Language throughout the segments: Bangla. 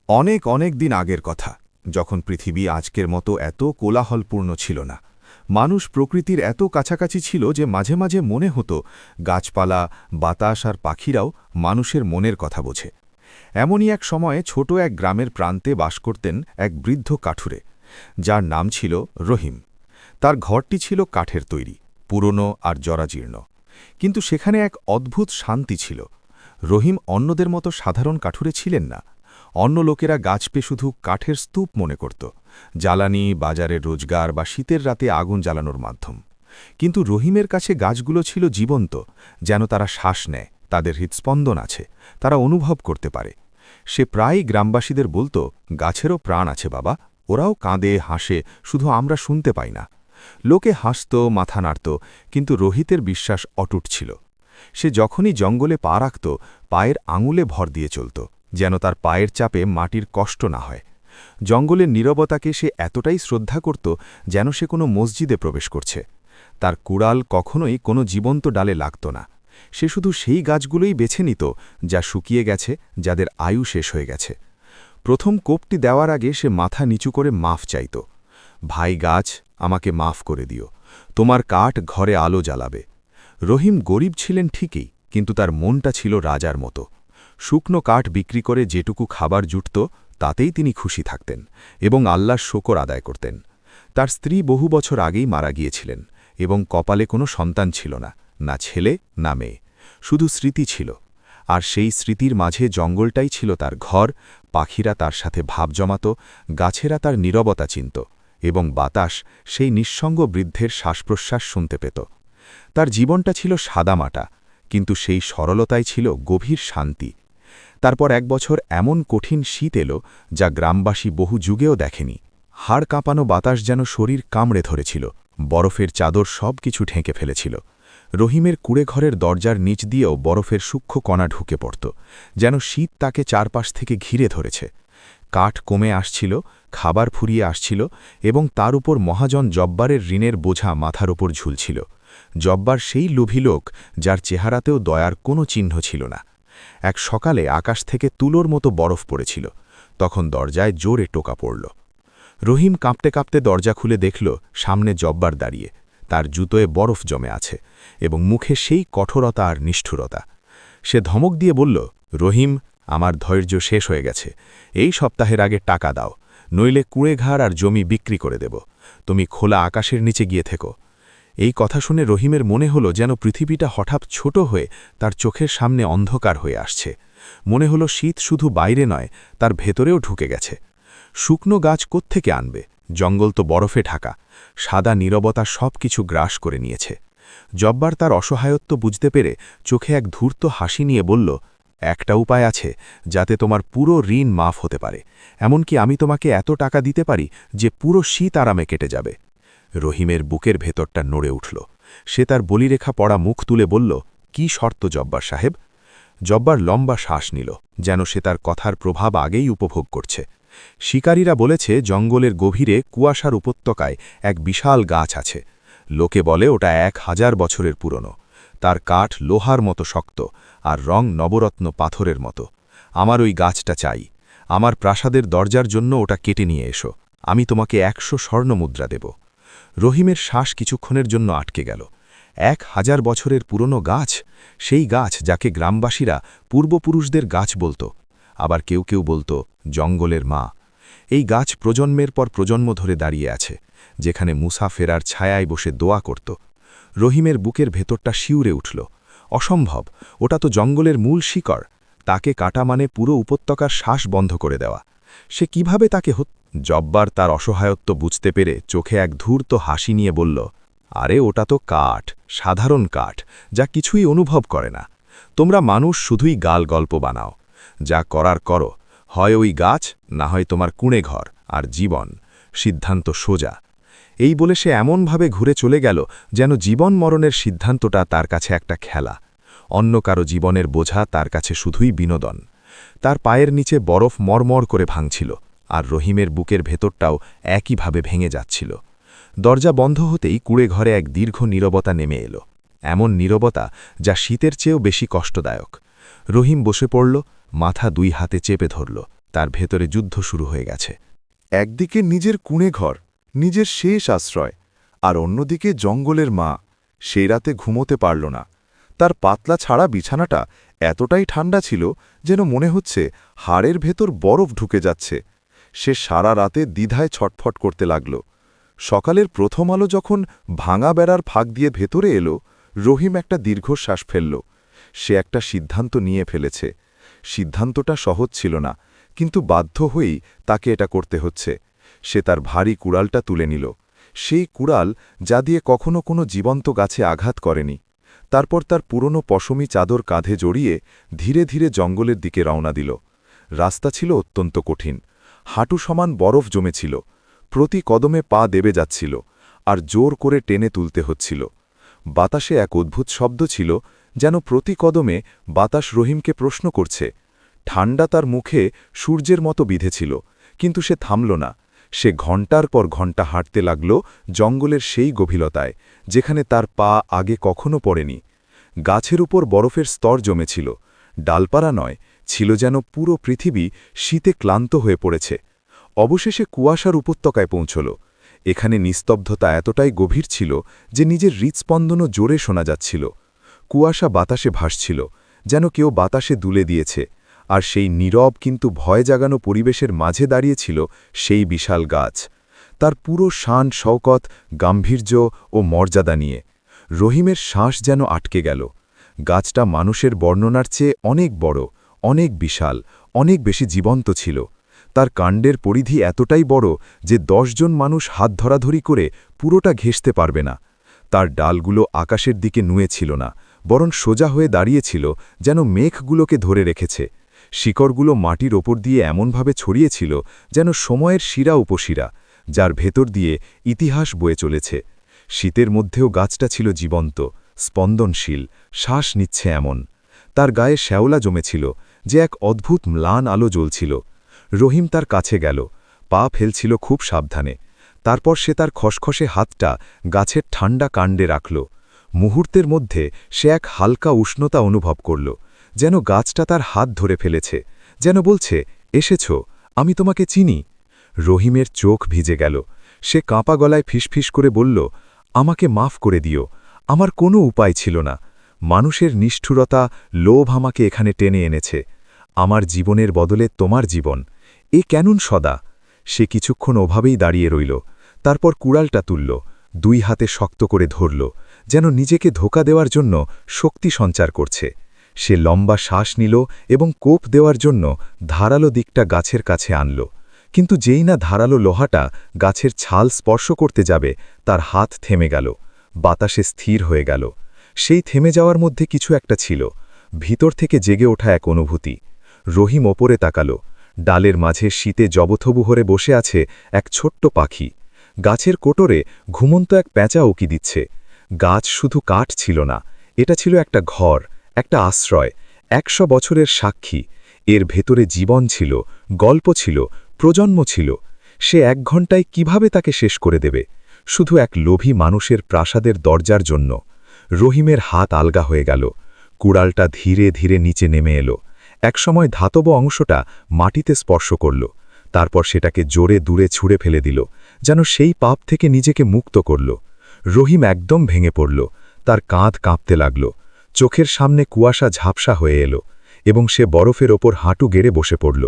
অনেক অনেক দিন আগের কথা, যখন পৃথিবী আজকের মতো এত কোলাহলপূর্ণ ছিল না। মানুষ প্রকৃতির এত কাছাকাছি ছিল যে মাঝে মাঝে মনে হতো গাছপালা, বাতাস আর পাখিরাও মানুষের মনের কথা বোঝে। এমনই এক সময়ে ছোট এক গ্রামের প্রান্তে বাস করতেন এক বৃদ্ধ কাঠুরে, যার নাম ছিল রহিম। তার ঘরটি ছিল কাঠের তৈরি, পুরনো আর জরাজীর্ণ, কিন্তু সেখানে এক অদ্ভুত শান্তি ছিল। রহিম অন্যদের মতো সাধারণ কাঠুরে ছিলেন না। অন্য লোকেরা গাছপে শুধু কাঠের স্তূপ মনে করত, জ্বালানি, বাজারের রোজগার বা শীতের রাতে আগুন জ্বালানোর মাধ্যম। কিন্তু রহিমের কাছে গাছগুলো ছিল জীবন্ত, যেন তারা শ্বাস নেয়, তাদের হৃৎস্পন্দন আছে, তারা অনুভব করতে পারে। সে প্রায়ই গ্রামবাসীদের বলতো, গাছেরও প্রাণ আছে বাবা, ওরাও কাঁদে, হাসে, শুধু আমরা শুনতে পাই না। লোকে হাসত, মাথা নাড়ত, কিন্তু রোহিতের বিশ্বাস অটুট ছিল। সে যখনই জঙ্গলে পা রাখত, পায়ের আঙুলে ভর দিয়ে চলত, যেন তার পায়ের চাপে মাটির কষ্ট না হয়। জঙ্গলের নীরবতাকে সে এতটাই শ্রদ্ধা করত, যেন সে কোনো মসজিদে প্রবেশ করছে। তার কুড়াল কখনোই কোনো জীবন্ত ডালে লাগত না। সে শুধু সেই গাছগুলোই বেছে নিত যা শুকিয়ে গেছে, যাদের আয়ু শেষ হয়ে গেছে। প্রথম কোপটি দেওয়ার আগে সে মাথা নিচু করে মাফ চাইত। ভাই গাছ, আমাকে মাফ করে দিও, তোমার কাঠ ঘরে আলো জ্বালাবে। রহিম গরিব ছিলেন ঠিকই, কিন্তু তার মনটা ছিল রাজার মতো। শুকনো কাঠ বিক্রি করে যেটুকু খাবার জুটত, তাতেই তিনি খুশি থাকতেন এবং আল্লাহর শকর আদায় করতেন। তার স্ত্রী বহু বছর আগেই মারা গিয়েছিলেন এবং কপালে কোনো সন্তান ছিল না, না ছেলে না মেয়ে, শুধু স্মৃতি ছিল। আর সেই স্মৃতির মাঝে জঙ্গলটাই ছিল তার ঘর। পাখিরা তার সাথে ভাব জমাত, গাছেরা তার নীরবতা চিনত, এবং বাতাস সেই নিঃসঙ্গ বৃদ্ধের শ্বাসপ্রশ্বাস শুনতে পেত। তার জীবনটা ছিল সাদামাটা, কিন্তু সেই সরলতাই ছিল গভীর শান্তি। তারপর এক বছর এমন কঠিন শীত এলো, যা গ্রামবাসী বহু যুগেও দেখেনি। হাড় কাঁপানো বাতাস যেন শরীর কামড়ে ধরেছিল, বরফের চাদর সব কিছু ঢেকে ফেলেছিল। রহিমের কুড়েঘরের দরজার নিচ দিয়েও বরফের সূক্ষ্ম কণা ঢুকে পড়ত, যেন শীত তাকে চারপাশ থেকে ঘিরে ধরেছে। কাঠ কমে আসছিল, খাবার ফুরিয়ে আসছিল, এবং তার উপর মহাজন জব্বারের ঋণের বোঝা মাথার ওপর ঝুলছিল। জব্বার সেই লোভী লোক, যার চেহারাতেও দয়ার কোনো চিহ্ন ছিল না। এক সকালে আকাশ থেকে তুলোর মতো বরফ পড়েছিল। তখন দরজায় জোরে টোকা পড়ল। রহিম কাঁপতে কাঁপতে দরজা খুলে দেখল, সামনে জব্বার দাঁড়িয়ে। তার জুতোয় বরফ জমে আছে এবং মুখে সেই কঠোরতা আর নিষ্ঠুরতা। সে ধমক দিয়ে বলল, রহিম, আমার ধৈর্য শেষ হয়ে গেছে। এই সপ্তাহের আগে টাকা দাও, নইলে কুঁড়েঘাড় আর জমি বিক্রি করে দেব। তুমি খোলা আকাশের নিচে গিয়ে থেকো। এই কথা শুনে রহিমের মনে হলো যেন পৃথিবীটা হঠাৎ ছোট হয়ে তার চোখের সামনে অন্ধকার হয়ে আসছে। মনে হলো শীত শুধু বাইরে নয়, তার ভেতরেও ঢুকে গেছে। শুকনো গাছ কোত্থেকে আনবে? জঙ্গল তো বরফে ঢাকা। সাদা নীরবতা সব কিছু গ্রাস করে নিয়েছে। জব্বার তার অসহায়ত্ব বুঝতে পেরে চোখে এক ধূর্ত হাসি নিয়ে বলল, একটা উপায় আছে, যাতে তোমার পুরো ঋণ মাফ হতে পারে। এমনকি আমি তোমাকে এত টাকা দিতে পারি যে পুরো শীত আরামে কেটে যাবে। রহিমের বুকের ভেতরটা নড়ে উঠল। সে তার বলিরেখা পড়া মুখ তুলে বলল, কি শর্ত জব্বার সাহেব? জব্বার লম্বা শ্বাস নিল, যেন সে তার কথার প্রভাব আগেই উপভোগ করছে। শিকারীরা বলেছে জঙ্গলের গভীরে কুয়াশার উপত্যকায় এক বিশাল গাছ আছে। লোকে বলে ওটা 1000 বছরের পুরনো। তার কাঠ লোহার মতো শক্ত, আর রং নবরত্ন পাথরের মতো। আমার ওই গাছটা চাই। আমার প্রাসাদের দরজার জন্য ওটা কেটে নিয়ে এসো। আমি তোমাকে 100 স্বর্ণ মুদ্রা দেব। রহিমের শ্বাস কিছুক্ষণের জন্য আটকে গেল। 1000 বছরের পুরনো গাছ, সেই গাছ যাকে গ্রামবাসীরা পূর্বপুরুষদের গাছ বলত। আবার কেউ কেউ বলত জঙ্গলের মা। এই গাছ প্রজন্মের পর প্রজন্ম ধরে দাঁড়িয়ে আছে, যেখানে মুসা ফেরার ছায়ায় বসে দোয়া করত। রহিমের বুকের ভেতরটা শিউরে উঠল। অসম্ভব, ওটা তো জঙ্গলের মূল শিকড়। তাকে কাটা মানে পুরো উপত্যকার শ্বাস বন্ধ করে দেওয়া। সে কিভাবে তাকে জব্বার তার অসহায়ত্ব বুঝতে পেরে চোখে এক ধূর্ত হাসি নিয়ে বলল, আরে ওটা তো কাঠ, সাধারণ কাঠ, যা কিছুই অনুভব করে না। তোমরা মানুষ শুধুই গাল গল্প বানাও। যা করার করো, হয় ওই গাছ, না হয় তোমার কুঁড়ে ঘর আর জীবন। সিদ্ধান্ত সোজা। এই বলে সে এমনভাবে ঘুরে চলে গেল, যেন জীবন মরণের সিদ্ধান্তটা তার কাছে একটা খেলা। অন্য কারো জীবনের বোঝা তার কাছে শুধুই বিনোদন। তার পায়ের নিচে বরফ মরমর করে ভাঙছিল, আর রহিমের বুকের ভেতরটাও একইভাবে ভেঙে যাচ্ছিল। দরজা বন্ধ হতেই কুঁড়ে ঘরে এক দীর্ঘ নীরবতা নেমে এলো। এমন নীরবতা যা শীতের চেয়েও বেশি কষ্টদায়ক। রহিম বসে পড়ল, মাথা 2 হাতে চেপে ধরল। তার ভেতরে যুদ্ধ শুরু হয়ে গেছে। একদিকে নিজের কুঁড়ে ঘর, নিজের শেষ আশ্রয়, আর অন্যদিকে জঙ্গলের মা। সেই রাতে ঘুমোতে পারল না। তার পাতলা ছাড়া বিছানাটা এতটাই ঠান্ডা ছিল যেন মনে হচ্ছে হাড়ের ভেতর বরফ ঢুকে যাচ্ছে। সে সারা রাতে দ্বিধায় ছটফট করতে লাগল। সকালের প্রথম আলো যখন ভাঙা বেড়ার ফাঁক দিয়ে ভেতরে এলো, রহিম একটা দীর্ঘশ্বাস ফেলল। সে একটা সিদ্ধান্ত নিয়ে ফেলেছে। সিদ্ধান্তটা সহজ ছিল না, কিন্তু বাধ্য হয়েই তাকে এটা করতে হচ্ছে। সে তার ভারী কুড়ালটা তুলে নিল, সেই কুড়াল যা দিয়ে কখনো কোনো জীবন্ত গাছে আঘাত করেনি। তারপর তার পুরনো পশমি চাদর কাঁধে জড়িয়ে ধীরে ধীরে জঙ্গলের দিকে রওনা দিল। রাস্তা ছিল অত্যন্ত কঠিন, হাঁটু সমান বরফ জমেছিল, প্রতি কদমে পা দেবে যাচ্ছিল, আর জোর করে টেনে তুলতে হচ্ছিল। বাতাসে এক অদ্ভুত শব্দ ছিল, যেন প্রতি কদমে বাতাস রহিমকে প্রশ্ন করছে। ঠান্ডা তার মুখে সূর্যের মতো বিঁধেছিল, কিন্তু সে থামল না। সে ঘণ্টার পর ঘণ্টা হাঁটতে লাগল জঙ্গলের সেই গভীরতায়, যেখানে তার পা আগে কখনো পড়েনি। গাছের উপর বরফের স্তর জমেছিল, ডালপাড়া নয়, ছিল যেন পুরো পৃথিবী শীতে ক্লান্ত হয়ে পড়েছে। অবশেষে কুয়াশার উপত্যকায় পৌঁছল। এখানে নিস্তব্ধতা এতটাই গভীর ছিল যে নিজের হৃৎস্পন্দনও জোরে শোনা যাচ্ছিল। কুয়াশা বাতাসে ভাসছিল, যেন কেউ বাতাসে দুলে দিয়েছে। আর সেই নীরব কিন্তু ভয় জাগানো পরিবেশের মাঝে দাঁড়িয়েছিল সেই বিশাল গাছ, তার পুরো শান শওকত, গাম্ভীর্য ও মর্যাদা নিয়ে। রহিমের শ্বাস যেন আটকে গেল। গাছটা মানুষের বর্ণনার চেয়ে অনেক বড়, অনেক বিশাল, অনেক বেশি জীবন্ত ছিল। তার কাণ্ডের পরিধি এতটাই বড় যে 10 জন মানুষ হাত ধরাধরি করে পুরোটা ঘেঁষতে পারবে না। তার ডালগুলো আকাশের দিকে নুয়ে ছিল না, বরং সোজা হয়ে দাঁড়িয়েছিল, যেন মেঘগুলোকে ধরে রেখেছে। শিকড়গুলো মাটির ওপর দিয়ে এমনভাবে ছড়িয়েছিল যেন সময়ের শিরা উপশিরা, যার ভেতর দিয়ে ইতিহাস বয়ে চলেছে। শীতের মধ্যেও গাছটা ছিল জীবন্ত, স্পন্দনশীল, শ্বাস নিচ্ছে এমন। তার গায়ে শ্যাওলা জমেছিল, যে এক অদ্ভুত ম্লান আলো জ্বলছিল। রহিম তার কাছে গেল, পা ফেলছিল খুব সাবধানে। তারপর সে তার খসখসে হাতটা গাছের ঠান্ডা কাণ্ডে রাখল। মুহূর্তের মধ্যে সে এক হালকা উষ্ণতা অনুভব করল, যেন গাছটা তার হাত ধরে ফেলেছে, যেন বলছে, এসেছ, আমি তোমাকে চিনি। রহিমের চোখ ভিজে গেল। সে কাঁপা গলায় ফিসফিস করে বলল, আমাকে মাফ করে দিও, আমার কোনো উপায় ছিল না। মানুষের নিষ্ঠুরতা, লোভ আমাকে এখানে টেনে এনেছে। আমার জীবনের বদলে তোমার জীবন, এ কেনুন সদা। সে কিছুক্ষণ ওভাবেই দাঁড়িয়ে রইল, তারপর কুড়ালটা তুলল, 2 হাতে শক্ত করে ধরল, যেন নিজেকে ধোঁকা দেওয়ার জন্য শক্তি সঞ্চার করছে। সে লম্বা শ্বাস নিল এবং কোপ দেওয়ার জন্য ধারালো দিকটা গাছের কাছে আনল। কিন্তু যেই না ধারালো লোহাটা গাছের ছাল স্পর্শ করতে যাবে, তার হাত থেমে গেল, বাতাসে স্থির হয়ে গেল। সেই থেমে যাওয়ার মধ্যে কিছু একটা ছিল, ভিতর থেকে জেগে ওঠা এক অনুভূতি। রহিম ওপরে তাকাল। ডালের মাঝে শীতে জবথবু হরে বসে আছে এক ছোট্ট পাখি। গাছের কোটরে ঘুমন্ত এক প্যাঁচা উকি দিচ্ছে। গাছ শুধু কাঠ ছিল না, এটা ছিল একটা ঘর, একটা আশ্রয়, 100 বছরের সাক্ষী। এর ভেতরে জীবন ছিল, গল্প ছিল, প্রজন্ম ছিল। সে 1 ঘণ্টায় কিভাবে তাকে শেষ করে দেবে, শুধু এক লোভী মানুষের প্রাসাদের দরজার জন্য? রহিমের হাত আলগা হয়ে গেল। কুড়ালটা ধীরে ধীরে নিচে নেমে এলো। একসময় ধাতব অংশটা মাটিতে স্পর্শ করল, তারপর সেটাকে জোরে দূরে ছুঁড়ে ফেলে দিল, যেন সেই পাপ থেকে নিজেকে মুক্ত করল। রহিম একদম ভেঙে পড়ল, তার কাঁধ কাঁপতে লাগল। চোখের সামনে কুয়াশা ঝাপসা হয়ে এলো এবং সে বরফের ওপর হাঁটু গেড়ে বসে পড়ল।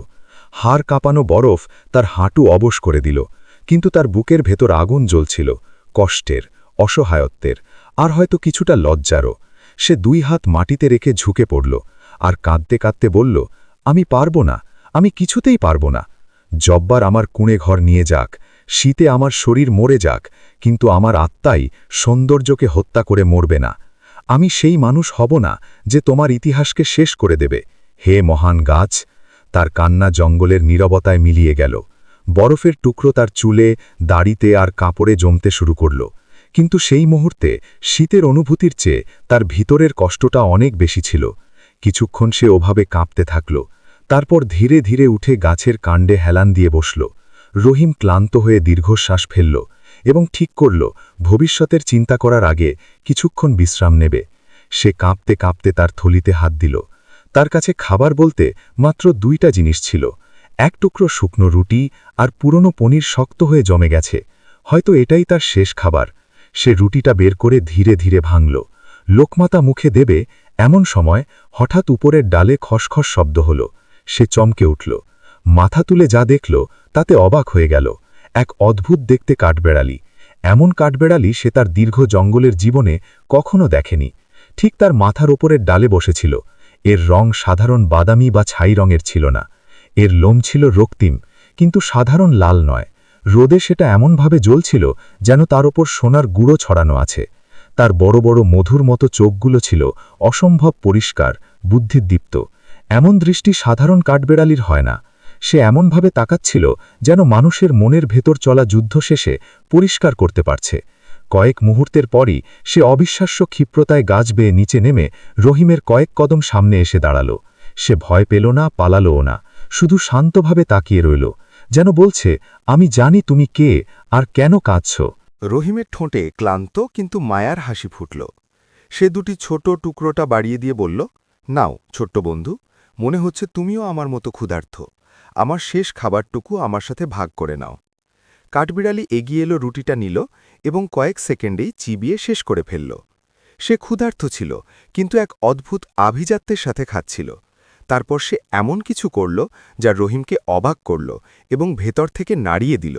হাড় কাঁপানো বরফ তার হাঁটু অবশ করে দিল, কিন্তু তার বুকের ভেতর আগুন জ্বলছিল, কষ্টের, অসহায়ত্বের, আর হয়তো কিছুটা লজ্জারও। সে 2 হাত মাটিতে রেখে ঝুঁকে পড়ল আর কাঁদতে কাঁদতে বলল, আমি পারব না, আমি কিছুতেই পারব না। জব্বার আমার কুঁড়ে ঘর নিয়ে যাক, শীতে আমার শরীর মরে যাক, কিন্তু আমার আত্মাই সৌন্দর্যকে হত্যা করে মরবে না। আমি সেই মানুষ হব না যে তোমার ইতিহাসকে শেষ করে দেবে, হে মহান গাছ। তার কান্না জঙ্গলের নীরবতায় মিলিয়ে গেল। বরফের টুকরো তার চুলে, দাড়িতে আর কাপড়ে জমতে শুরু করল। কিন্তু সেই মুহূর্তে শীতের অনুভূতির চেয়ে তার ভিতরের কষ্টটা অনেক বেশি ছিল। কিছুক্ষণ সে ওভাবে কাঁপতে থাকল, তারপর ধীরে ধীরে উঠে গাছের কাণ্ডে হেলান দিয়ে বসল। রহিম ক্লান্ত হয়ে দীর্ঘশ্বাস ফেলল এবং ঠিক করল ভবিষ্যতের চিন্তা করার আগে কিছুক্ষণ বিশ্রাম নেবে। সে কাঁপতে কাঁপতে তার থলিতে হাত দিল। তার কাছে খাবার বলতে মাত্র 2টা জিনিস ছিল, এক টুকরো শুকনো রুটি আর পুরনো পনির শক্ত হয়ে জমে গেছে। হয়তো এটাই তার শেষ খাবার। সে রুটিটা বের করে ধীরে ধীরে ভাঙল। লোকমাতা মুখে দেবে এমন সময় হঠাৎ উপরের ডালে খসখস শব্দ হল। সে চমকে উঠল। মাথা তুলে যা দেখল তাতে অবাক হয়ে গেল। এক অদ্ভুত দেখতে কাঠবেড়ালি। এমন কাঠবেড়ালি সে তার দীর্ঘ জঙ্গলের জীবনে কখনো দেখেনি। ঠিক তার মাথার ওপরের ডালে বসেছিল। এর রং সাধারণ বাদামি বা ছাই রঙের ছিল না। এর লোম ছিল রক্তিম, কিন্তু সাধারণ লাল নয়। রোদে সেটা এমনভাবে জ্বলছিল যেন তার ওপর সোনার গুঁড়ো ছড়ানো আছে। তার বড় বড় মধুর মতো চোখগুলো ছিল অসম্ভব পরিষ্কার, বুদ্ধিদীপ্ত। এমন দৃষ্টি সাধারণ কাঠবেড়ালির হয় না। সে এমনভাবে তাকাচ্ছিল যেন মানুষের মনের ভেতর চলা যুদ্ধ শেষে পরিষ্কার করতে পারছে। কয়েক মুহূর্তের পরই সে অবিশ্বাস্য ক্ষিপ্রতায় গাছ বেয়ে নিচে নেমে রহিমের কয়েক কদম সামনে এসে দাঁড়াল। সে ভয় পেল না, পালালোও না, শুধু শান্তভাবে তাকিয়ে রইল, যেন বলছে, আমি জানি তুমি কে আর কেন কাঁদছ। রহিমের ঠোঁটে ক্লান্ত কিন্তু মায়ার হাসি ফুটল। সে দুটি ছোট টুকরোটা বাড়িয়ে দিয়ে বলল, নাও ছোট্ট বন্ধু, মনে হচ্ছে তুমিও আমার মতো ক্ষুধার্ত। আমার শেষ খাবারটুকু আমার সাথে ভাগ করে নাও। কাঠবিড়ালি এগিয়ে এলো, রুটিটা নিল এবং কয়েক সেকেন্ডেই চিবিয়ে শেষ করে ফেলল। সে ক্ষুধার্ত ছিল, কিন্তু এক অদ্ভুত আভিজাত্যের সাথে খাচ্ছিল। তারপর সে এমন কিছু করল যা রহিমকে অবাক করল এবং ভেতর থেকে নাড়িয়ে দিল।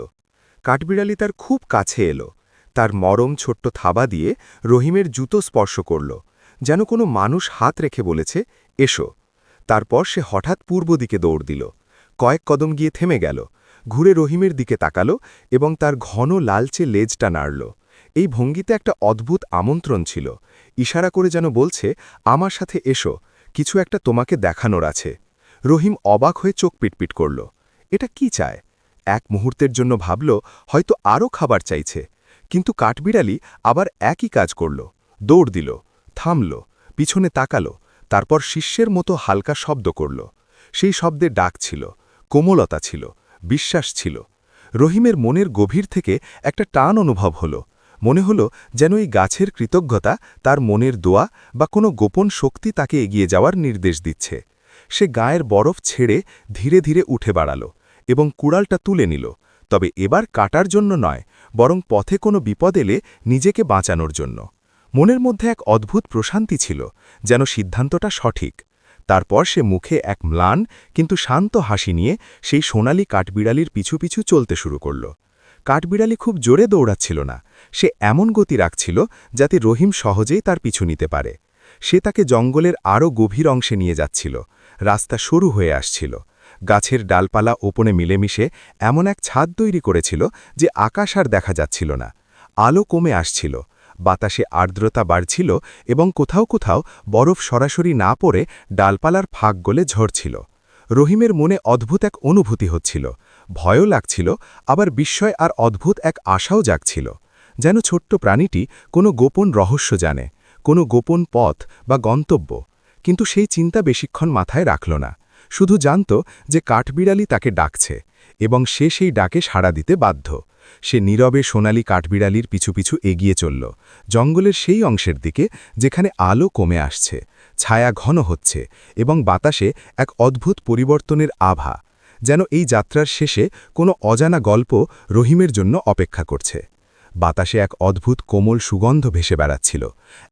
কাঠবিড়ালি তার খুব কাছে এলো। তার মরম ছোট্ট থাবা দিয়ে রহিমের জুতো স্পর্শ করল, যেন কোনো মানুষ হাত রেখে বলেছে, এসো। তারপর সে হঠাৎ পূর্ব দিকে দৌড় দিল। কয়েক কদম গিয়ে থেমে গেল, ঘুরে রহিমের দিকে তাকালো এবং তার ঘন লালচে লেজটা নাড়ল। এই ভঙ্গিতে একটা অদ্ভুত আমন্ত্রণ ছিল, ইশারা করে যেন বলছে, আমার সাথে এসো, কিছু একটা তোমাকে দেখানোর আছে। রহিম অবাক হয়ে চোখ পিটপিট করল। এটা কি চায়? এক মুহূর্তের জন্য ভাবল হয়তো আরও খাবার চাইছে, কিন্তু কাঠবিড়ালি আবার একই কাজ করল। দৌড় দিল, থামল, পিছনে তাকালো, তারপর শিষ্যের মতো হালকা শব্দ করল। সেই শব্দে ডাক ছিল, কোমলতা ছিল, বিশ্বাস ছিল। রহিমের মনের গভীর থেকে একটা টান অনুভব হল। মনে হল যেন এই গাছের কৃতজ্ঞতা তার মনের দোয়া বা কোনো গোপন শক্তি তাকে এগিয়ে যাওয়ার নির্দেশ দিচ্ছে। সে গায়ের বরফ ছেড়ে ধীরে ধীরে উঠে বাড়াল এবং কুড়ালটা তুলে নিল, তবে এবার কাটার জন্য নয়, বরং পথে কোনো বিপদ এলে নিজেকে বাঁচানোর জন্য। মনের মধ্যে এক অদ্ভুত প্রশান্তি ছিল, যেন সিদ্ধান্তটা সঠিক। তারপর সে মুখে এক ম্লান কিন্তু শান্ত হাসি নিয়ে সেই সোনালি কাঠবিড়ালির পিছু পিছু চলতে শুরু করল। কাঠবিড়ালি খুব জোরে দৌড়াচ্ছিল না, সে এমন গতি রাখছিল যাতে রহিম সহজেই তার পিছু নিতে পারে। সে তাকে জঙ্গলের আরও গভীর অংশে নিয়ে যাচ্ছিল। রাস্তা সরু হয়ে আসছিল। গাছের ডালপালা ওপরে মিলেমিশে এমন এক ছাদ তৈরি করেছিল যে আকাশ আর দেখা যাচ্ছিল না। আলো কমে আসছিল, বাতাসে আর্দ্রতা বাড়ছিল এবং কোথাও কোথাও বরফ সরাসরি না পড়ে ডালপালার ফাঁক গলে ঝরছিল। রহিমের মনে অদ্ভুত এক অনুভূতি হচ্ছিল, ভয়ও লাগছিল, আবার বিস্ময় আর অদ্ভুত এক আশাও জাগছিল। যেন ছোট্ট প্রাণীটি কোনো গোপন রহস্য জানে, কোনো গোপন পথ বা গন্তব্য। কিন্তু সেই চিন্তা বেশিক্ষণ মাথায় রাখল না, শুধু জানত যে কাঠবিড়ালি তাকে ডাকছে এবং সে সেই ডাকে সাড়া দিতে বাধ্য। সে নীরবে সোনালি কাঠবিড়ালির পিছু পিছু এগিয়ে চলল, জঙ্গলের সেই অংশের দিকে যেখানে আলো কমে আসছে, ছায়া ঘন হচ্ছে এবং বাতাসে এক অদ্ভুত পরিবর্তনের আভা, যেন এই যাত্রার শেষে কোনো অজানা গল্প রহিমের জন্য অপেক্ষা করছে। বাতাসে এক অদ্ভুত কোমল সুগন্ধ ভেসে বেড়াচ্ছিল,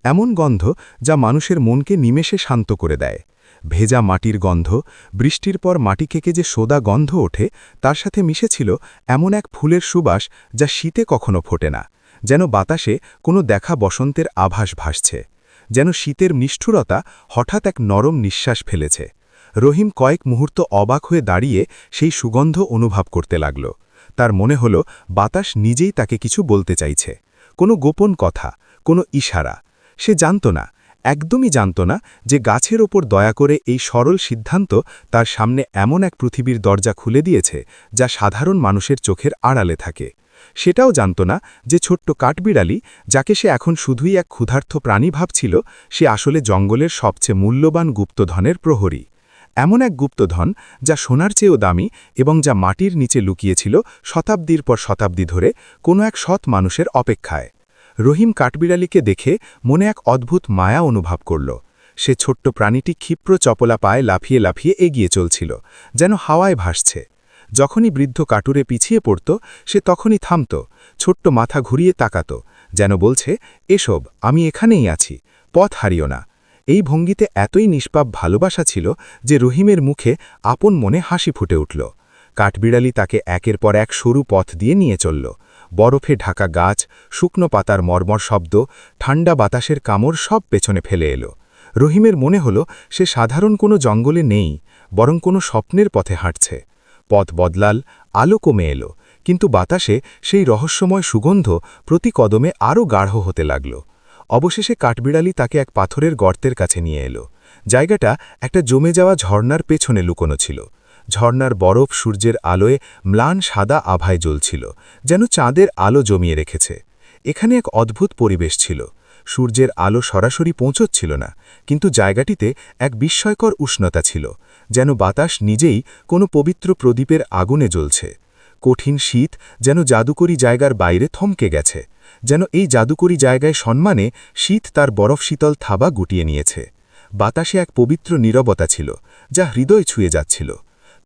এমন গন্ধ যা মানুষের মনকে নিমেষে শান্ত করে দেয়। ভেজা মাটির গন্ধ, বৃষ্টির পর মাটি থেকে যে সোদা গন্ধ ওঠে তার সাথে মিশেছিল এমন এক ফুলের সুবাস যা শীতে কখনো ফোটে না, যেন বাতাসে কোনো দেখা বসন্তের আভাস ভাসছে, যেন শীতের নিষ্ঠুরতা হঠাৎ এক নরম নিঃশ্বাস ফেলেছে। রহিম কয়েক মুহূর্ত অবাক হয়ে দাঁড়িয়ে সেই সুগন্ধ অনুভব করতে লাগল। তার মনে হল বাতাস নিজেই তাকে কিছু বলতে চাইছে, কোনো গোপন কথা, কোনো ইশারা। সে জানত না, একদমই জানত না যে গাছের ওপর দয়া করে এই সরল সিদ্ধান্ত তার সামনে এমন এক পৃথিবীর দরজা খুলে দিয়েছে যা সাধারণ মানুষের চোখের আড়ালে থাকে। সেটাও জানত না যে ছোট্ট কাঠবিড়ালি, যাকে সে এখন শুধুই এক ক্ষুধার্ত প্রাণী ভাবছিল, সে আসলে জঙ্গলের সবচেয়ে মূল্যবান গুপ্তধনের প্রহরী। এমন এক গুপ্তধন যা সোনার চেয়েও দামি এবং যা মাটির নিচে লুকিয়েছিল শতাব্দীর পর শতাব্দী ধরে কোনো এক সৎ মানুষের অপেক্ষায়। রহিম কাঠবিড়ালিকে দেখে মনে এক অদ্ভুত মায়া অনুভব করল। সে ছোট্ট প্রাণীটি ক্ষিপ্র চপলা পায়ে লাফিয়ে লাফিয়ে এগিয়ে চলছিল, যেন হাওয়ায় ভাসছে। যখনই বৃদ্ধ কাটুরে পিছিয়ে পড়ত সে তখনই থামত, ছোট্ট মাথা ঘুরিয়ে তাকাত, যেন বলছে, এসব, আমি এখানেই আছি, পথ হারিও না। এই ভঙ্গিতে এতই নিষ্পাপ ভালোবাসা ছিল যে রহিমের মুখে আপন মনে হাসি ফুটে উঠল। কাঠবিড়ালি তাকে একের পর এক সরু পথ দিয়ে নিয়ে চলল। বরফে ঢাকা গাছ, শুকনো পাতার মর্মর শব্দ, ঠান্ডা বাতাসের কামড় সব পেছনে ফেলে এলো। রহিমের মনে হল সে সাধারণ কোনো জঙ্গলে নেই, বরং কোনো স্বপ্নের পথে হাঁটছে। পথ বদলাল, আলো কমে এলো, কিন্তু বাতাসে সেই রহস্যময় সুগন্ধ প্রতি কদমে আরও গাঢ় হতে লাগল। অবশেষে কাঠবিড়ালি তাকে এক পাথরের গর্তের কাছে নিয়ে এলো। জায়গাটা একটা জমে যাওয়া ঝর্ণার পেছনে লুকোনো ছিল। ঝর্ণার বরফ সূর্যের আলোয় ম্লান সাদা আভায় জ্বলছিল, যেন চাঁদের আলো জমিয়ে রেখেছে। এখানে এক অদ্ভুত পরিবেশ ছিল। সূর্যের আলো সরাসরি পৌঁছচ্ছিল না, কিন্তু জায়গাটিতে এক বিস্ময়কর উষ্ণতা ছিল, যেন বাতাস নিজেই কোনো পবিত্র প্রদীপের আগুনে জ্বলছে। কঠিন শীত যেন জাদুকরী জায়গার বাইরে থমকে গেছে, যেন এই জাদুকরী জায়গায় সম্মানে শীত তার বরফ শীতল থাবা গুটিয়ে নিয়েছে। বাতাসে এক পবিত্র নীরবতা ছিল, যা হৃদয় ছুঁয়ে যাচ্ছিল।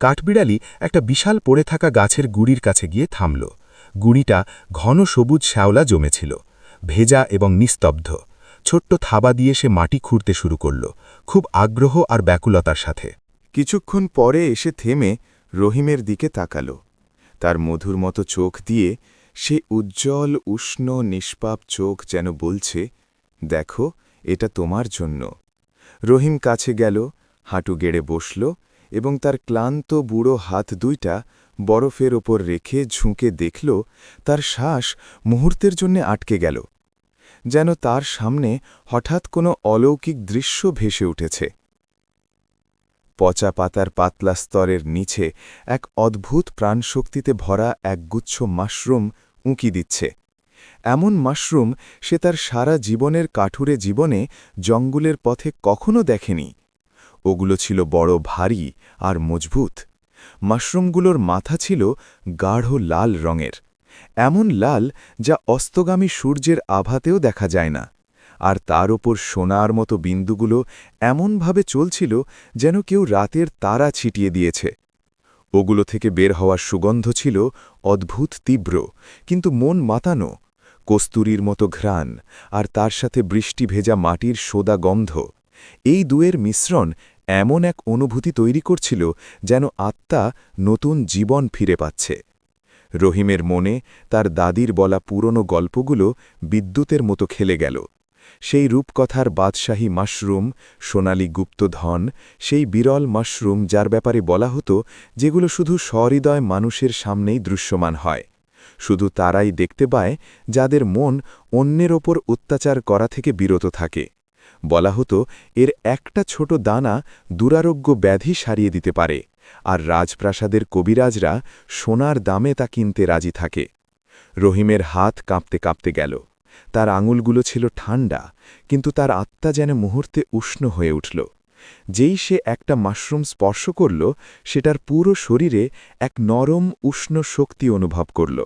কাঠবিড়ালি একটা বিশাল পড়ে থাকা গাছের গুড়ির কাছে গিয়ে থামল। গুড়িটা ঘন সবুজ শ্যাওলা জমেছিল, ভেজা এবং নিস্তব্ধ। ছোট্ট থাবা দিয়ে সে মাটি খুঁড়তে শুরু করল, খুব আগ্রহ আর ব্যাকুলতার সাথে। কিছুক্ষণ পরে এসে থেমে রহিমের দিকে তাকাল। তার মধুর মতো চোখ দিয়ে সে উজ্জ্বল উষ্ণ নিষ্পাপ চোখ যেন বলছে, দেখো, এটা তোমার জন্য। রহিম কাছে গেল, হাঁটু গেড়ে বসল এবং তার ক্লান্ত বুড়ো হাত দুইটা বরফের ওপর রেখে ঝুঁকে দেখল তার শ্বাস মুহূর্তের জন্য আটকে গেল, যেন তার সামনে হঠাৎ কোনো অলৌকিক দৃশ্য ভেসে উঠেছে। পচা পাতার পাতলা স্তরের নিচে এক অদ্ভুত প্রাণশক্তিতে ভরা একগুচ্ছ মাশরুম উঁকি দিচ্ছে। এমন মাশরুম সে তার সারা জীবনের কাঠুরে জীবনে জঙ্গলের পথে কখনো দেখেনি। ওগুলো ছিল বড় ভারী আর মজবুত। মাশরুমগুলোর মাথা ছিল গাঢ় লাল রঙের, এমন লাল যা অস্তগামী সূর্যের আভাতেও দেখা যায় না, আর তার ওপর সোনার মতো বিন্দুগুলো এমনভাবে চলছিল যেন কেউ রাতের তারা ছিটিয়ে দিয়েছে। ওগুলো থেকে বের হওয়ার সুগন্ধ ছিল অদ্ভুত তীব্র, কিন্তু মন মাতানো, কস্তুরীর মতো ঘ্রাণ, আর তার সাথে বৃষ্টি ভেজা মাটির সোদা গন্ধ। এই দুয়ের মিশ্রণ এমন এক অনুভূতি তৈরি করছিল যেন আত্মা নতুন জীবন ফিরে পাচ্ছে। রহিমের মনে তার দাদির বলা পুরনো গল্পগুলো বিদ্যুতের মতো খেলে গেল। সেই রূপকথার বাদশাহী মাশরুম, সোনালি গুপ্তধন, সেই বিরল মাশরুম যার ব্যাপারে বলা হতো, যেগুলো শুধু সহৃদয় মানুষের সামনেই দৃশ্যমান হয়। শুধু তারাই দেখতে পায় যাদের মন অন্যের ওপর অত্যাচার করা থেকে বিরত থাকে। বলা হতো এর একটা ছোট দানা দুরারোগ্য ব্যাধি সারিয়ে দিতে পারে, আর রাজপ্রাসাদের কবিরাজরা সোনার দামে তা কিনতে রাজি থাকে। রহিমের হাত কাঁপতে কাঁপতে গেল। তার আঙুলগুলো ছিল ঠান্ডা, কিন্তু তার আত্মা যেন মুহূর্তে উষ্ণ হয়ে উঠল। যেই সে একটা মাশরুম স্পর্শ করল, সেটার পুরো শরীরে এক নরম উষ্ণ শক্তি অনুভব করল।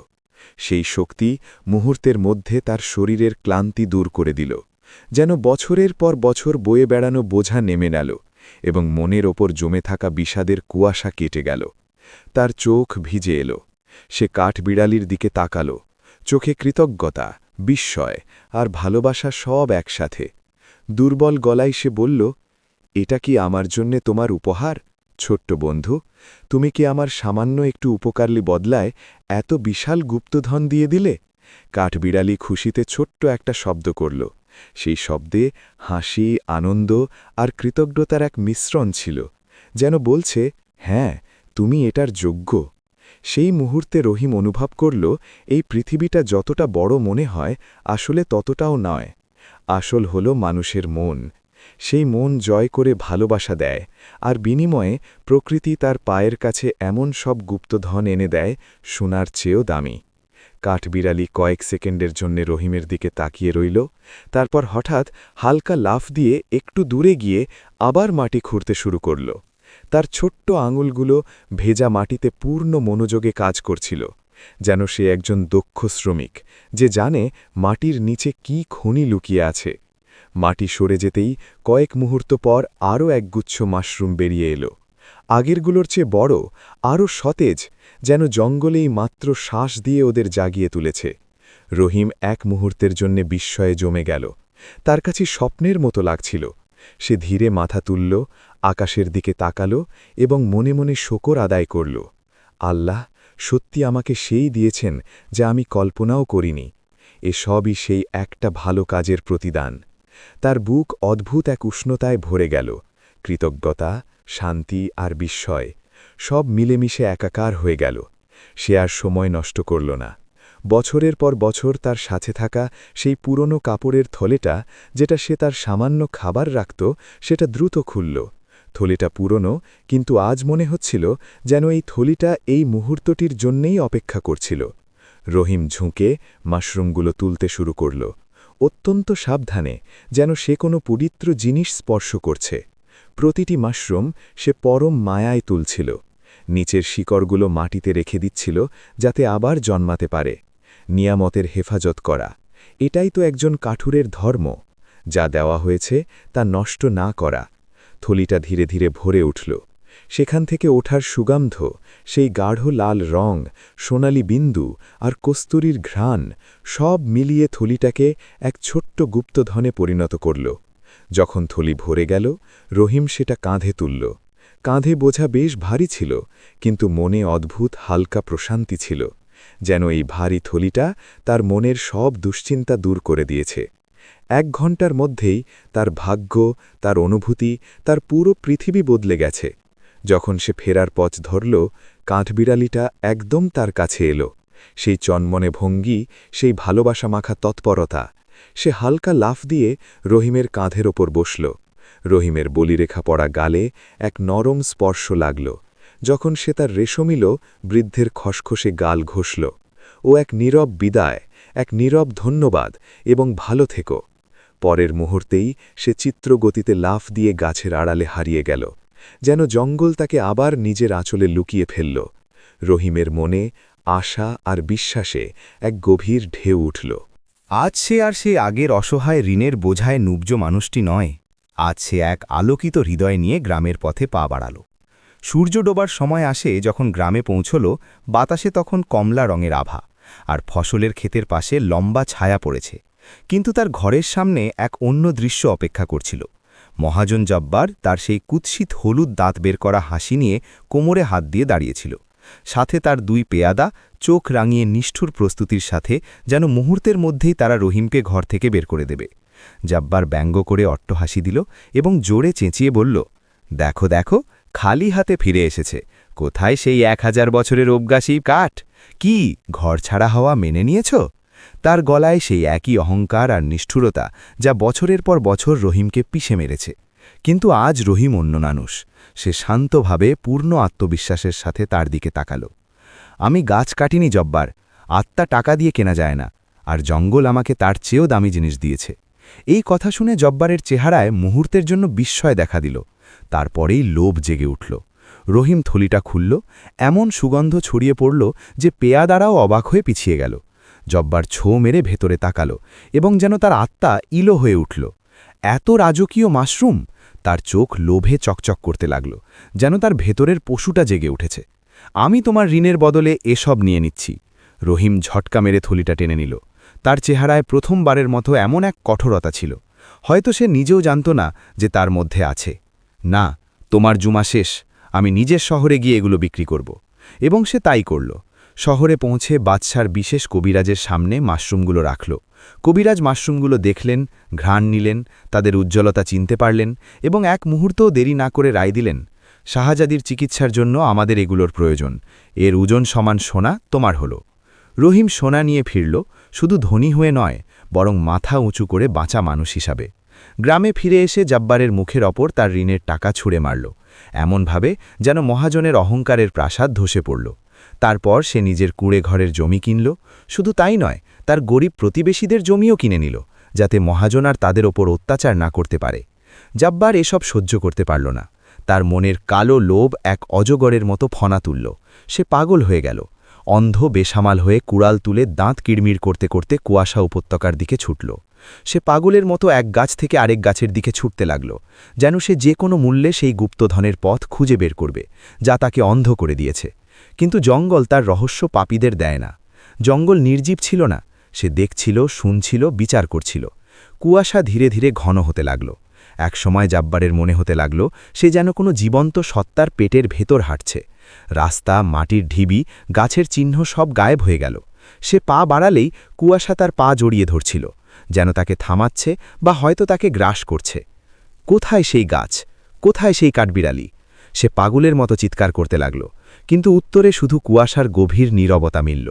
সেই শক্তি মুহূর্তের মধ্যে তার শরীরের ক্লান্তি দূর করে দিল, যেন বছরের পর বছর বয়ে বেড়ানো বোঝা নেমে গেল এবং মনের ওপর জমে থাকা বিষাদের কুয়াশা কেটে গেল। তার চোখ ভিজে এলো। সে কাঠবিড়ালির দিকে তাকাল, চোখে কৃতজ্ঞতা, বিস্ময় আর ভালোবাসা সব একসাথে। দুর্বল গলায় সে বলল, এটা কি আমার জন্যে তোমার উপহার, ছোট্ট বন্ধু? তুমি কি আমার সামান্য একটু উপকারলি বদলায় এত বিশাল গুপ্তধন দিয়ে দিলে? কাঠবিড়ালি খুশিতে ছোট্ট একটা শব্দ করল। সেই শব্দে হাসি, আনন্দ আর কৃতজ্ঞতার এক মিশ্রণ ছিল, যেন বলছে, হ্যাঁ, তুমি এটার যোগ্য। সেই মুহূর্তে রহিম অনুভব করল, এই পৃথিবীটা যতটা বড় মনে হয় আসলে ততটাও নয়। আসল হল মানুষের মন। সেই মন জয় করে ভালোবাসা দেয়, আর বিনিময়ে প্রকৃতি তার পায়ের কাছে এমন সব গুপ্তধন এনে দেয়, সোনার চেয়েও দামি। কাঠবিড়ালি কয়েক সেকেন্ডের জন্য রহিমের দিকে তাকিয়ে রইল, তারপর হঠাৎ হালকা লাফ দিয়ে একটু দূরে গিয়ে আবার মাটি খুঁড়তে শুরু করল। তার ছোট্ট আঙুলগুলো ভেজা মাটিতে পূর্ণ মনোযোগে কাজ করছিল, যেন সে একজন দক্ষ শ্রমিক যে জানে মাটির নিচে কি খনি লুকিয়ে আছে। মাটি সরে যেতেই কয়েক মুহূর্ত পর আরও একগুচ্ছ মাশরুম বেরিয়ে এলো, আগেরগুলোর চেয়ে বড়, আরও সতেজ, যেন জঙ্গলেই মাত্র শ্বাস দিয়ে ওদের জাগিয়ে তুলেছে। রহিম এক মুহূর্তের জন্যে বিস্ময়ে জমে গেল। তার কাছে স্বপ্নের মতো লাগছিল। সে ধীরে মাথা তুলল, আকাশের দিকে তাকাল এবং মনে মনে শকর আদায় করল। আল্লাহ সত্যি আমাকে সেই দিয়েছেন যা আমি কল্পনাও করিনি। এসবই সেই একটা ভালো কাজের প্রতিদান। তার বুক অদ্ভুত এক উষ্ণতায় ভরে গেল। কৃতজ্ঞতা, শান্তি আর বিস্ময় সব মিলেমিশে একাকার হয়ে গেল। সে আর সময় নষ্ট করল না। বছরের পর বছর তার সাথে থাকা সেই পুরনো কাপড়ের থলেটা, যেটা সে তার সামান্য খাবার রাখত, সেটা দ্রুত খুলল। থলিটা পুরনো, কিন্তু আজ মনে হচ্ছিল যেন এই থলিটা এই মুহূর্তটির জন্যেই অপেক্ষা করছিল। রহিম ঝুঁকে মাশরুমগুলো তুলতে শুরু করল, অত্যন্ত সাবধানে, যেন সে কোনো পবিত্র জিনিস স্পর্শ করছে। প্রতিটি মাশরুম সে পরম মায়ায় তুলছিল। নিচের শিকড়গুলো মাটিতে রেখে দিচ্ছিল, যাতে আবার জন্মাতে পারে। নিয়ামতের হেফাজত করা, এটাই তো একজন কাঠুরের ধর্ম। যা দেওয়া হয়েছে তা নষ্ট না করা। থলিটা ধীরে ধীরে ভরে উঠল। সেখান থেকে ওঠার সুগন্ধ, সেই গাঢ় লাল রং, সোনালি বিন্দু আর কস্তুরীর ঘ্রাণ সব মিলিয়ে থলিটাকে এক ছোট্ট গুপ্তধনে পরিণত করল। যখন থলি ভরে গেল, রহিম সেটা কাঁধে তুলল। কাঁধে বোঝা বেশ ভারী ছিল, কিন্তু মনে অদ্ভুত হালকা প্রশান্তি ছিল, যেন এই ভারী থলিটা তার মনের সব দুশ্চিন্তা দূর করে দিয়েছে। 1 ঘণ্টার মধ্যেই তার ভাগ্য, তার অনুভূতি, তার পুরো পৃথিবী বদলে গেছে। যখন সে ফেরার পথ ধরল, কাঠবিড়ালিটা একদম তার কাছে এলো। সেই চনমনে ভঙ্গি, সেই ভালোবাসা মাখা তৎপরতা। সে হালকা লাফ দিয়ে রহিমের কাঁধের ওপর বসল। রহিমের বলিরেখা পড়া গালে এক নরম স্পর্শ লাগল। যখন সে তার রেশমিল বৃদ্ধের খসখসে গাল ঘষল, ও এক নীরব বিদায়, এক নীরব ধন্যবাদ এবং ভালো থেকো। পরের মুহূর্তেই সে চিত্রগতিতে লাফ দিয়ে গাছের আড়ালে হারিয়ে গেল, যেন জঙ্গল তাকে আবার নিজের আঁচলে লুকিয়ে ফেলল। রহিমের মনে আশা আর বিশ্বাসে এক গভীর ঢেউ উঠল। আজ সে আর সে আগের অসহায় ঋণের বোঝায় নুব্জ মানুষটি নয়। আজ সে এক আলোকিত হৃদয় নিয়ে গ্রামের পথে পা বাড়াল। সূর্য ডোবার সময় আসে যখন গ্রামে পৌঁছল, বাতাসে তখন কমলা রঙের আভা, আর ফসলের ক্ষেতের পাশে লম্বা ছায়া পড়েছে। কিন্তু তার ঘরের সামনে এক অন্য দৃশ্য অপেক্ষা করছিল। মহাজন জব্বার তার সেই কুৎসিত হলুদ দাঁত বের করা হাসি নিয়ে কোমরে হাত দিয়ে দাঁড়িয়েছিল। সাথে তার 2 পেয়াদা, চোখ রাঙিয়ে নিষ্ঠুর প্রস্তুতির সাথে, যেন মুহূর্তের মধ্যেই তারা রহিমকে ঘর থেকে বের করে দেবে। জব্বার ব্যঙ্গ করে অট্টহাসি দিল এবং জোরে চেঁচিয়ে বলল, দেখো দেখো, খালি হাতে ফিরে এসেছে। কোথায় সেই 1000 বছরের অভ্যাসী কাঠ? কি ঘর ছাড়া হওয়া মেনে নিয়েছ? তার গলায় সেই একই অহংকার আর নিষ্ঠুরতা, যা বছরের পর বছর রহিমকে পিষে মেরেছে। কিন্তু আজ রহিম অন্য মানুষ। সে শান্তভাবে পূর্ণ আত্মবিশ্বাসের সাথে তার দিকে তাকাল। আমি গাছ কাটিনি জব্বার, আত্মা টাকা দিয়ে কেনা যায় না, আর জঙ্গল আমাকে তার চেয়েও দামি জিনিস দিয়েছে। এই কথা শুনে জব্বারের চেহারায় মুহূর্তের জন্য বিস্ময় দেখা দিল। তারপরেই লোভ জেগে উঠল। রহিম থলিটা খুলল, এমন সুগন্ধ ছড়িয়ে পড়ল যে পেয়াদারাও অবাক হয়ে পিছিয়ে গেল। জব্বার ছো মেরে ভেতরে তাকাল এবং যেন তার আত্মা ইলো হয়ে উঠল। এত রাজকীয় মাশরুম! তার চোখ লোভে চকচক করতে লাগল, যেন তার ভেতরের পশুটা জেগে উঠেছে। আমি তোমার ঋণের বদলে এসব নিয়ে নিচ্ছি। রহিম ঝটকা মেরে থলিটা টেনে নিল। তার চেহারায় প্রথমবারের মতো এমন এক কঠোরতা ছিল। হয়তো সে নিজেও জানত না যে তার মধ্যে আছে। না, তোমার জুমা শেষ। আমি নিজের শহরে গিয়ে এগুলো বিক্রি করব। এবং সে তাই করল। শহরে পৌঁছে বাদশার বিশেষ কবিরাজের সামনে মাশরুমগুলো রাখল। কবিরাজ মাশরুমগুলো দেখলেন, ঘ্রাণ নিলেন, তাদের উজ্জ্বলতা চিনতে পারলেন এবং এক মুহূর্তও দেরি না করে রায় দিলেন, শাহজাদির চিকিৎসার জন্য আমাদের এগুলোর প্রয়োজন। এর ওজন সমান সোনা তোমার হল। রহিম সোনা নিয়ে ফিরল, শুধু ধনী হয়ে নয়, বরং মাথা উঁচু করে বাঁচা মানুষ হিসাবে। গ্রামে ফিরে এসে জব্বারের মুখের ওপর তার ঋণের টাকা ছুঁড়ে মারল, এমনভাবে যেন মহাজনের অহংকারের প্রাসাদ ধসে পড়ল। তারপর সে নিজের কুঁড়ে ঘরের জমি কিনল। শুধু তাই নয়, তার গরিব প্রতিবেশীদের জমিও কিনে নিল, যাতে মহাজন আর তাদের ওপর অত্যাচার না করতে পারে। জব্বার এসব সহ্য করতে পারল না। তার মনের কালো লোভ এক অজগরের মতো ফনা তুলল। সে পাগল হয়ে গেল। অন্ধ বেসামাল হয়ে কুড়াল তুলে দাঁত কিড়মিড় করতে করতে কুয়াশা উপত্যকার দিকে ছুটল। সে পাগলের মতো এক গাছ থেকে আরেক গাছের দিকে ছুটতে লাগল, যেন সে যে কোনো মূল্যে সেই গুপ্তধনের পথ খুঁজে বের করবে, যা তাকে অন্ধ করে দিয়েছে। কিন্তু জঙ্গল তার রহস্য পাপীদের দেয় না। জঙ্গল নির্জীব ছিল না, সে দেখছিল, শুনছিল, বিচার করছিল। কুয়াশা ধীরে ধীরে ঘন হতে লাগল। একসময় জাব্বারের মনে হতে লাগল সে যেন কোনো জীবন্ত সত্তার পেটের ভেতর হাঁটছে। রাস্তা, মাটির ঢিবি, গাছের চিহ্ন সব গায়েব হয়ে গেল। সে পা বাড়ালেই কুয়াশা তার পা জড়িয়ে ধরছিল, যেন তাকে থামাচ্ছে বা হয়তো তাকে গ্রাস করছে। কোথায় সেই গাছ? কোথায় সেই কাঠবিড়ালি? সে পাগলের মতো চিৎকার করতে লাগল, কিন্তু উত্তরে শুধু কুয়াশার গভীর নীরবতা মিলল,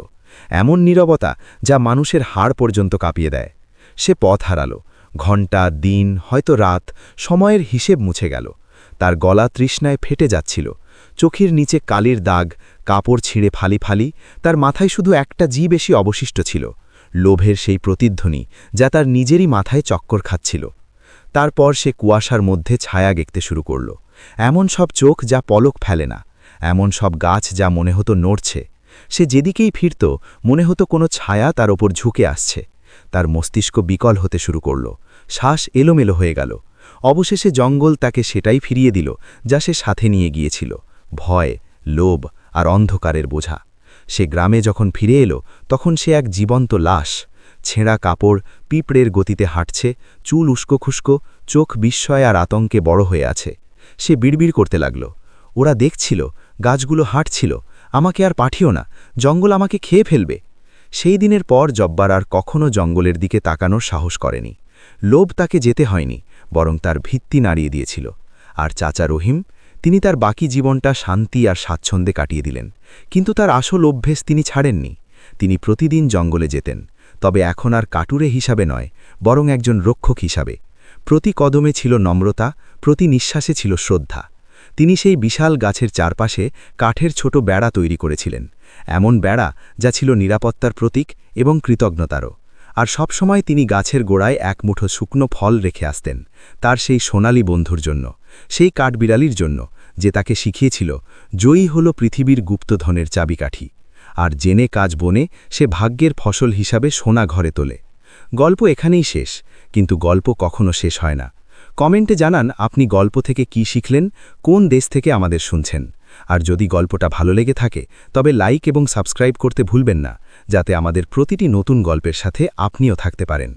এমন নীরবতা যা মানুষের হাড় পর্যন্ত কাঁপিয়ে দেয়। সে পথ হারালো। ঘণ্টা, দিন, হয়তো রাত, সময়ের হিসেব মুছে গেল। তার গলা তৃষ্ণায় ফেটে যাচ্ছিল, চোখের নিচে কালির দাগ, কাপড় ছিঁড়ে ফালি ফালি। তার মাথায় শুধু একটা জি বেশি অবশিষ্ট ছিল, লোভের সেই প্রতিধ্বনি যা তার নিজেরই মাথায় চক্কর খাচ্ছিল। তারপর সে কুয়াশার মধ্যে ছায়া গেঁকতে শুরু করল, এমন সব চোখ যা পলক ফেলে না, এমন সব গাছ যা মনে হতো নড়ছে। সে যেদিকেই ফিরত মনে হতো কোনো ছায়া তার ওপর ঝুঁকে আসছে। তার মস্তিষ্ক বিকল হতে শুরু করল, শ্বাস এলোমেলো হয়ে গেল। অবশেষে জঙ্গল তাকে সেটাই ফিরিয়ে দিল যা সে সাথে নিয়ে গিয়েছিল, ভয়, লোভ আর অন্ধকারের বোঝা। সে গ্রামে যখন ফিরে এলো তখন সে এক জীবন্ত লাশ, ছেঁড়া কাপড়, পিঁপড়ের গতিতে হাঁটছে, চুল উস্কো খুস্কো, চোখ বিস্ময় আর আতঙ্কে বড় হয়ে আছে। সে বিড়বিড় করতে লাগল, ওরা দেখছিল, গাছগুলো হাঁটছিল, আমাকে আর পাঠিও না, জঙ্গল আমাকে খেয়ে ফেলবে। সেই দিনের পর জব্বার আর কখনো জঙ্গলের দিকে তাকানোর সাহস করেনি। লোভ তাকে যেতে হয়নি, বরং তার ভিত্তি নাড়িয়ে দিয়েছিল। আর চাচা রহিম, তিনি তার বাকি জীবনটা শান্তি আর স্বাচ্ছন্দ্যে কাটিয়ে দিলেন। কিন্তু তার আসল অভ্যেস তিনি ছাড়েননি। তিনি প্রতিদিন জঙ্গলে যেতেন, তবে এখন আর কাটুরে হিসাবে নয়, বরং একজন রক্ষক হিসাবে। প্রতি কদমে ছিল নম্রতা, প্রতি নিঃশ্বাসে ছিল শ্রদ্ধা। তিনি সেই বিশাল গাছের চারপাশে কাঠের ছোট বেড়া তৈরি করেছিলেন, এমন বেড়া যা ছিল নিরাপত্তার প্রতীক এবং কৃতজ্ঞতারও। আর সবসময় তিনি গাছের গোড়ায় এক মুঠো শুকনো ফল রেখে আসতেন, তার সেই সোনালী বন্ধুর জন্য, সেই কাঠবিড়ালির জন্য, যে তাকে শিখিয়েছিল জয়ী হল পৃথিবীর গুপ্তধনের চাবিকাঠি। আর জেনে কাজ বনে সে ভাগ্যের ফসল হিসাবে সোনা ঘরে তোলে। গল্প এখানেই শেষ, কিন্তু গল্প কখনো শেষ হয় না। কমেন্টে জানান আপনি গল্প থেকে কি শিখলেন, কোন দেশ থেকে আমাদের শুনছেন। আর যদি গল্পটা ভালো লেগে থাকে তবে লাইক এবং সাবস্ক্রাইব করতে ভুলবেন না, যাতে আমাদের প্রতিটি নতুন গল্পের সাথে আপনিও থাকতে পারেন।